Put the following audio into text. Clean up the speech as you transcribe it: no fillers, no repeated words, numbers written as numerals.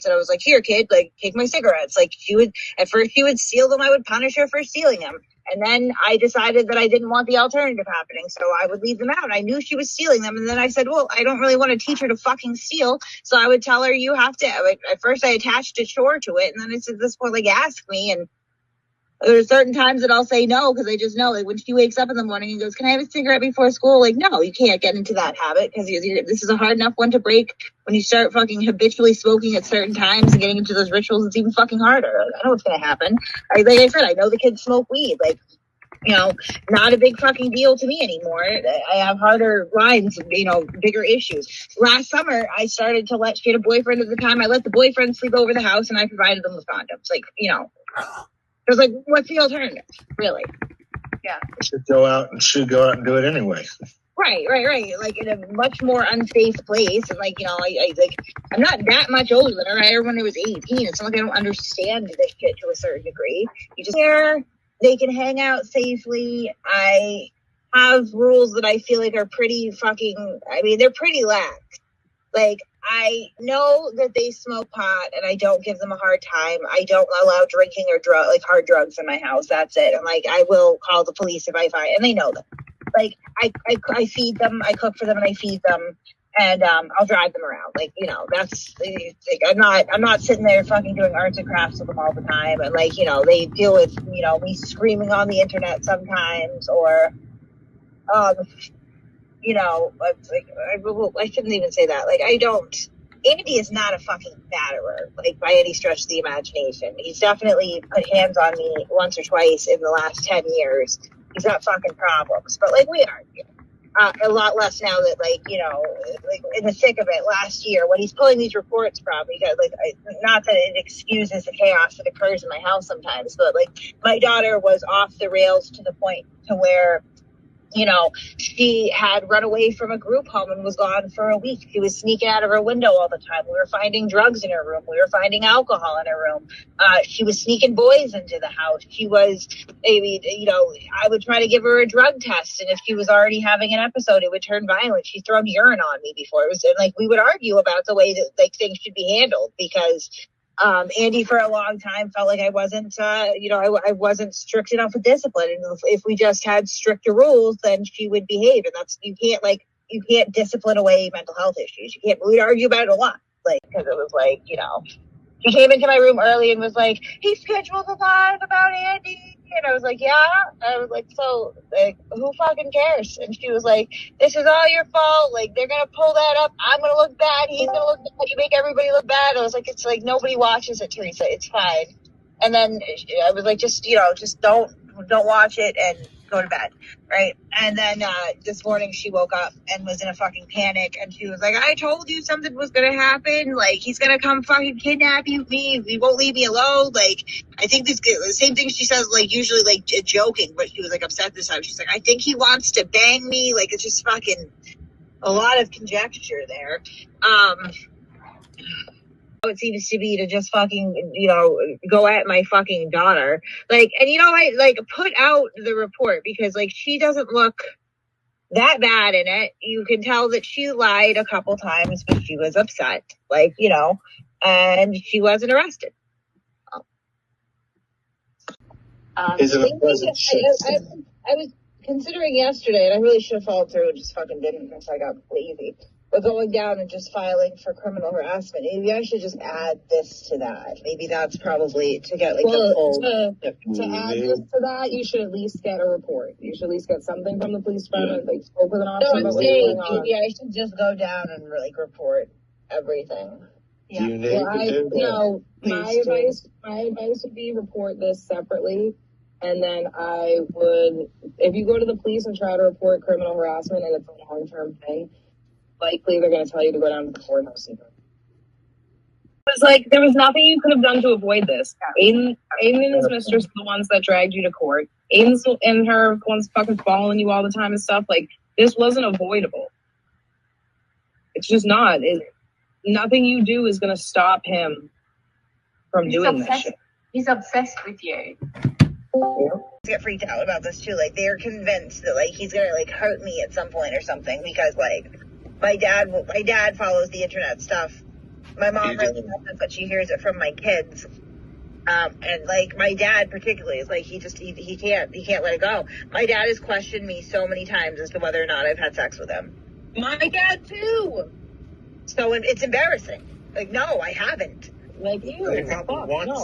And I was like, here, kid, like, take my cigarettes. Like, at first she would steal them. I would punish her for stealing them. And then I decided that I didn't want the alternative happening, so I would leave them out. I knew she was stealing them, and then I said, well, I don't really want to teach her to fucking steal, so I would tell her, you have to, like, at first I attached a chore to it, and then it's at this point, like, ask me, and there's certain times that I'll say no, because I just know, like, when she wakes up in the morning and goes, can I have a cigarette before school? Like, no, you can't get into that habit, because this is a hard enough one to break. When you start fucking habitually smoking at certain times and getting into those rituals, it's even fucking harder. Like, I know what's going to happen. Like I said, I know the kids smoke weed. Like, you know, not a big fucking deal to me anymore. I have harder lines, you know, bigger issues. Last summer, I started to she had a boyfriend at the time. I let the boyfriend sleep over the house and I provided them with condoms. Like, you know, it was like, what's the alternative? Really? Yeah. Should go out and do it anyway. Right. Like in a much more unsafe place. And like, you know, I'm not that much older than her. I remember when I was 18. It's not like I don't understand this shit to a certain degree. You just they can hang out safely. I have rules that I feel like are pretty they're pretty lax. Like, I know that they smoke pot and I don't give them a hard time. I don't allow drinking or hard drugs in my house. That's it. And like, I will call the police if I find, and they know that. Like, I feed them, I cook for them and I feed them. And I'll drive them around. Like, you know, that's like, I'm not sitting there fucking doing arts and crafts with them all the time. And like, you know, they deal with, you know, me screaming on the internet sometimes, or you know, like, I shouldn't even say that. Like, Andy is not a fucking batterer, like, by any stretch of the imagination. He's definitely put hands on me once or twice in the last 10 years. He's got fucking problems. But like, we argue. A lot less now that, like, you know, like, in the thick of it last year when he's pulling these reports from, because like, not that it excuses the chaos that occurs in my house sometimes, but like, my daughter was off the rails to the point to where, you know, she had run away from a group home and was gone for a week. She was sneaking out of her window all the time. We were finding drugs in her room. We were finding alcohol in her room. She was sneaking boys into the house. She was, maybe, you know, I would try to give her a drug test, and if she was already having an episode, it would turn violent. She's thrown urine on me before. It was like, we would argue about the way that like things should be handled, because Andy for a long time felt like I wasn't, you know, I wasn't strict enough with discipline. And if we just had stricter rules, then she would behave. And that's, you can't discipline away mental health issues. We'd argue about it a lot. Like, because it was like, you know, she came into my room early and was like, he scheduled a live about Andy. And I was like, yeah. I was like, so, like, who fucking cares? And she was like, this is all your fault. Like, they're going to pull that up. I'm going to look bad. He's going to look bad. You make everybody look bad. I was like, it's like, nobody watches it, Teresa. It's fine. And then I was like, just, you know, just don't watch it and go to bed. Right. And then this morning she woke up and was in a fucking panic. And she was like, I told you something was going to happen. Like, he's going to come fucking kidnap me. He won't leave me alone. Like, I think the same thing she says, like, usually, like, joking, but she was, like, upset this time. She's like, I think he wants to bang me. Like, it's just fucking a lot of conjecture there. It seems to be to just fucking, you know, go at my fucking daughter. Like, and you know, I like put out the report because like she doesn't look that bad in it. You can tell that she lied a couple times, but she was upset, like, you know, and she wasn't arrested. I was considering yesterday, and I really should have followed through and just fucking didn't because I got lazy. But going down and just filing for criminal harassment, maybe I should just add this to that. Maybe that's probably to get like the full. To add this to that, you should at least get a report. You should at least get something from the police department, like spoke with an officer. No, I'm saying maybe I should just go down and like report everything. Yeah. Do you need my advice would be report this separately. And then I would, if you go to the police and try to report criminal harassment and it's a long-term thing, likely they're going to tell you to go down to the courthouse and do it. It was like, there was nothing you could have done to avoid this. Aiden and his mistress were the ones that dragged you to court. Aiden's and her ones fucking following you all the time and stuff. Like, this wasn't avoidable. It's just not. Nothing you do is going to stop him from doing this shit. He's obsessed with you. I get freaked out about this too. Like, they're convinced that like he's gonna like hurt me at some point or something because like my dad follows the internet stuff My mom really does, but she hears it from my kids. And like my dad particularly is like, he can't let it go. My dad has questioned me so many times as to whether or not I've had sex with him. My dad too. So it's embarrassing. Like, no, I haven't. Like, ew, They probably fuck, want no.